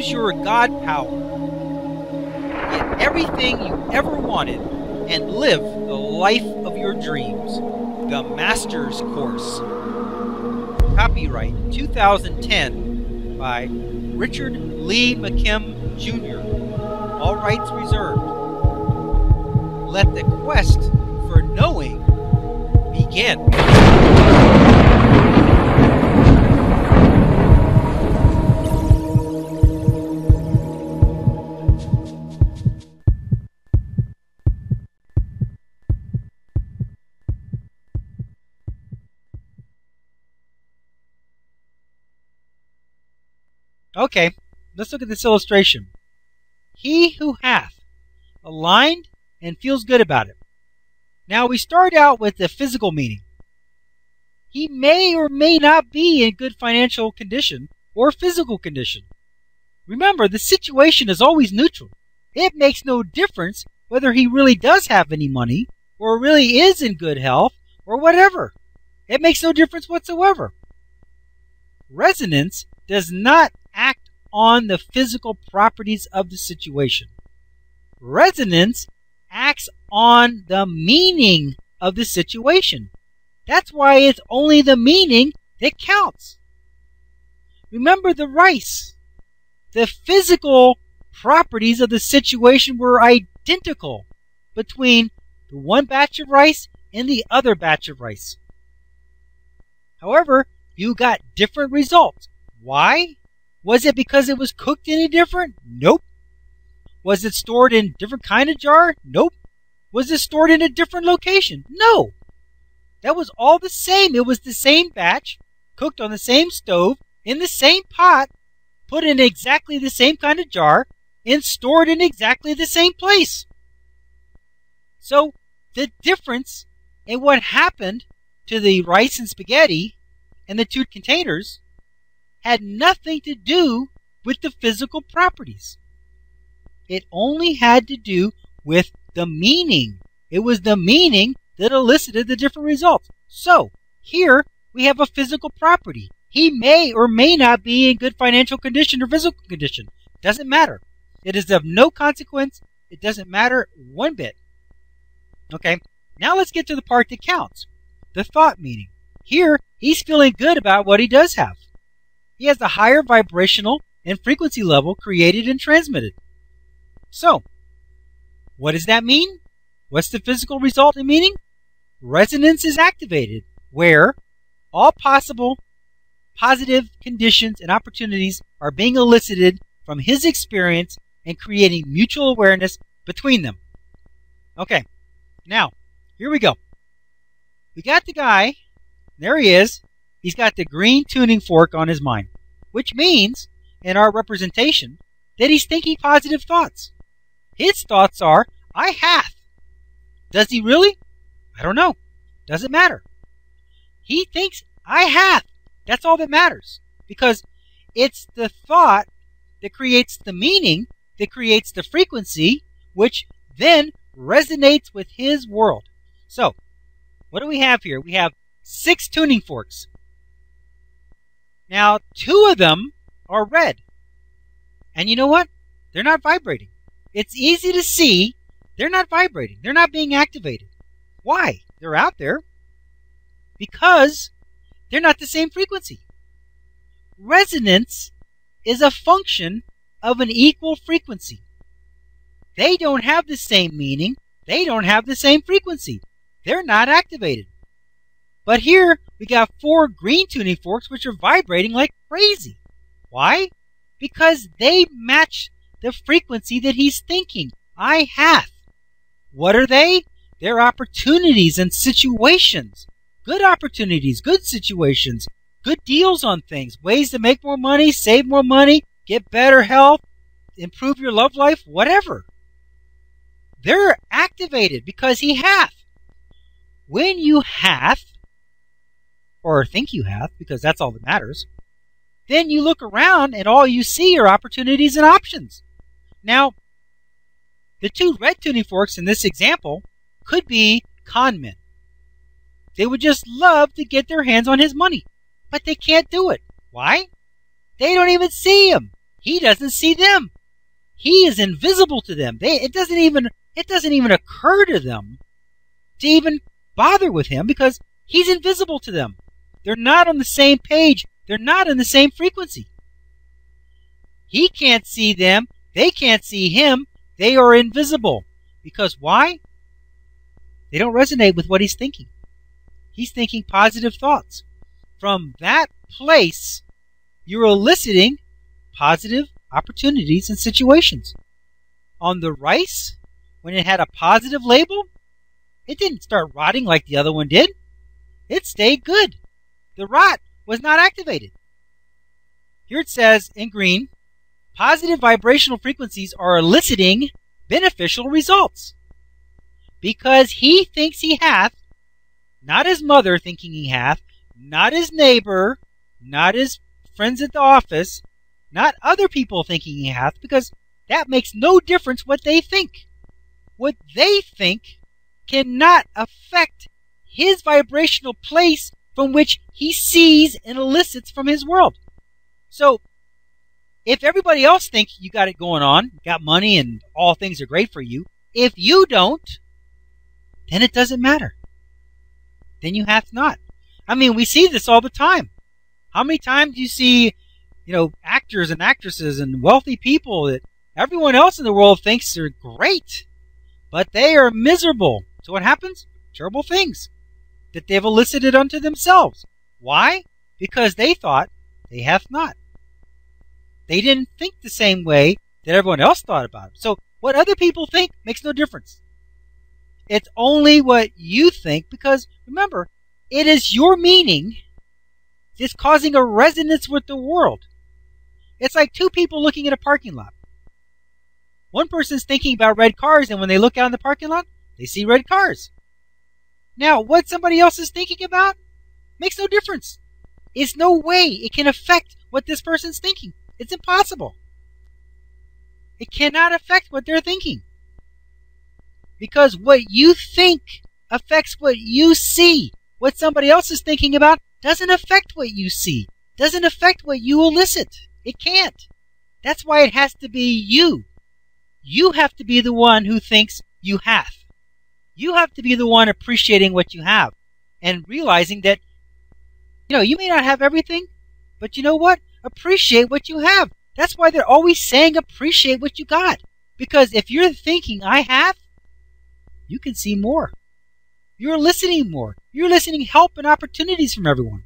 Use your God power. Get everything you ever wanted and live the life of your dreams. The Master's Course. Copyright 2010 by Richard Lee McKim Jr. All rights reserved. Let the quest for knowing begin. Okay, let's look at this illustration. He who hath, aligned and feels good about it. Now we start out with the physical meaning. He may or may not be in good financial condition or physical condition. Remember, the situation is always neutral. It makes no difference whether he really does have any money or really is in good health or whatever. It makes no difference whatsoever. Resonance does not act on the physical properties of the situation. Resonance acts on the meaning of the situation. That's why it's only the meaning that counts. Remember the rice. The physical properties of the situation were identical between the one batch of rice and the other batch of rice. However, you got different results. Why? Was it because it was cooked any different? Nope. Was it stored in a different kind of jar? Nope. Was it stored in a different location? No. That was all the same. It was the same batch, cooked on the same stove, in the same pot, put in exactly the same kind of jar, and stored in exactly the same place. So the difference in what happened to the rice and spaghetti and the two containers had nothing to do with the physical properties. It only had to do with the meaning. It was the meaning that elicited the different results. So, here we have a physical property. He may or may not be in good financial condition or physical condition. Doesn't matter. It is of no consequence. It doesn't matter one bit. Okay, now let's get to the part that counts. The thought meaning. Here, he's feeling good about what he does have. He has a higher vibrational and frequency level created and transmitted. So, what does that mean? What's the physical result and meaning? Resonance is activated, where all possible positive conditions and opportunities are being elicited from his experience and creating mutual awareness between them. Okay, now, here we go. We got the guy, there he is. He's got the green tuning fork on his mind, which means, in our representation, that he's thinking positive thoughts. His thoughts are, I hath. Does he really? I don't know. Doesn't matter. He thinks, I hath. That's all that matters. Because it's the thought that creates the meaning, that creates the frequency, which then resonates with his world. So, what do we have here? We have 6 tuning forks. Now, 2 of them are red. And you know what? They're not vibrating. It's easy to see they're not vibrating. They're not being activated. Why? They're out there. Because they're not the same frequency. Resonance is a function of an equal frequency. They don't have the same meaning. They don't have the same frequency. They're not activated. But here, we got 4 green tuning forks which are vibrating like crazy. Why? Because they match the frequency that he's thinking. I hath. What are they? They're opportunities and situations. Good opportunities, good situations, good deals on things, ways to make more money, save more money, get better health, improve your love life, whatever. They're activated because he hath. When you hath, or think you have, because that's all that matters, then you look around and all you see are opportunities and options. Now, the 2 red tuning forks in this example could be con men. They would just love to get their hands on his money, but they can't do it. Why? They don't even see him. He doesn't see them. He is invisible to them. It doesn't even occur to them to even bother with him because he's invisible to them. They're not on the same page. They're not in the same frequency. He can't see them. They can't see him. They are invisible. Because why? They don't resonate with what he's thinking. He's thinking positive thoughts. From that place, you're eliciting positive opportunities and situations. On the rice, when it had a positive label, it didn't start rotting like the other one did. It stayed good. The rot was not activated. Here it says in green, positive vibrational frequencies are eliciting beneficial results. Because he thinks he hath, not his mother thinking he hath, not his neighbor, not his friends at the office, not other people thinking he hath, because that makes no difference what they think. What they think cannot affect his vibrational place from which he sees and elicits from his world. So, if everybody else thinks you got it going on, got money and all things are great for you, if you don't, then it doesn't matter. Then you hath not. I mean, we see this all the time. How many times do you see, actors and actresses and wealthy people that everyone else in the world thinks are great, but they are miserable. So what happens? Terrible things that they've elicited unto themselves. Why? Because they thought they hath not. They didn't think the same way that everyone else thought about it. So what other people think makes no difference. It's only what you think, because remember, it is your meaning that's causing a resonance with the world. It's like two people looking at a parking lot. One person's thinking about red cars, and when they look out in the parking lot, they see red cars. Now, what somebody else is thinking about makes no difference. It's no way it can affect what this person's thinking. It's impossible. It cannot affect what they're thinking. Because what you think affects what you see. What somebody else is thinking about doesn't affect what you see. Doesn't affect what you elicit. It can't. That's why it has to be you. You have to be the one who thinks you have. You have to be the one appreciating what you have and realizing that, you may not have everything, but you know what? Appreciate what you have. That's why they're always saying appreciate what you got. Because if you're thinking I have, you can see more. You're listening more. You're listening help and opportunities from everyone.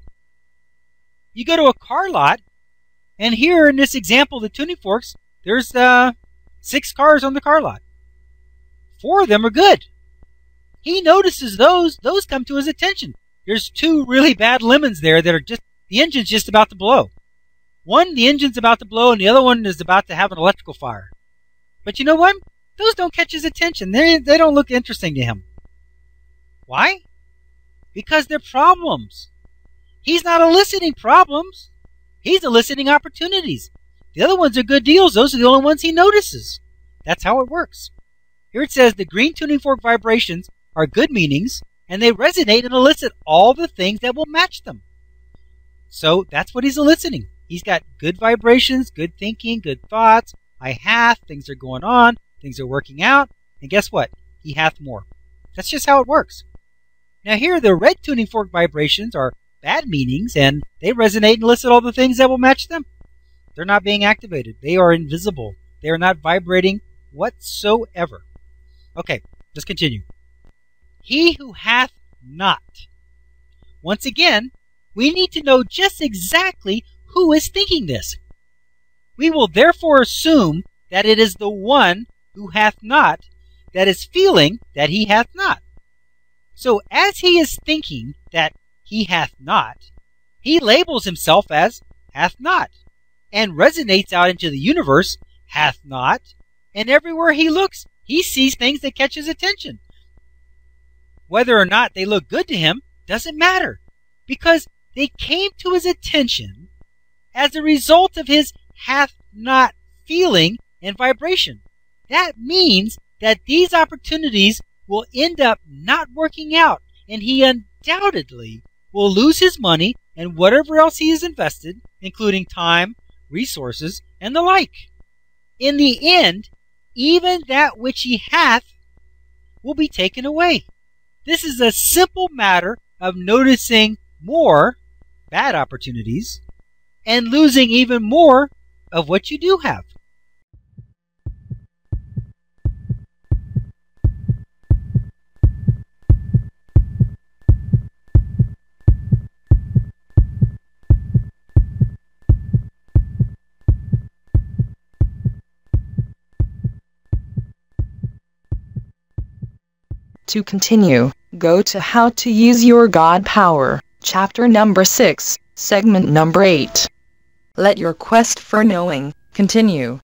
You go to a car lot, and here in this example, the tuning forks, there's 6 cars on the car lot. 4 of them are good. He notices those come to his attention. There's 2 really bad lemons there that are the engine's just about to blow. One, the engine's about to blow, and the other one is about to have an electrical fire. But you know what? Those don't catch his attention. They don't look interesting to him. Why? Because they're problems. He's not eliciting problems. He's eliciting opportunities. The other ones are good deals. Those are the only ones he notices. That's how it works. Here it says the green tuning fork vibrations are good meanings, and they resonate and elicit all the things that will match them. So that's what he's eliciting. He's got good vibrations, good thinking, good thoughts. I hath, things are going on, things are working out, and guess what? He hath more. That's just how it works. Now here, the red tuning fork vibrations are bad meanings, and they resonate and elicit all the things that will match them. They're not being activated. They are invisible. They are not vibrating whatsoever. Okay, let's continue. He who hath not. Once again, we need to know just exactly who is thinking this. We will therefore assume that it is the one who hath not that is feeling that he hath not. So as he is thinking that he hath not, he labels himself as hath not, and resonates out into the universe, hath not, and everywhere he looks, he sees things that catch his attention. Whether or not they look good to him doesn't matter, because they came to his attention as a result of his hath not feeling and vibration. That means that these opportunities will end up not working out, and he undoubtedly will lose his money and whatever else he has invested, including time, resources, and the like. In the end, even that which he hath will be taken away. This is a simple matter of noticing more bad opportunities and losing even more of what you do have. To continue, go to How to Use Your God Power, chapter number 6, segment number 8. Let your quest for knowing continue.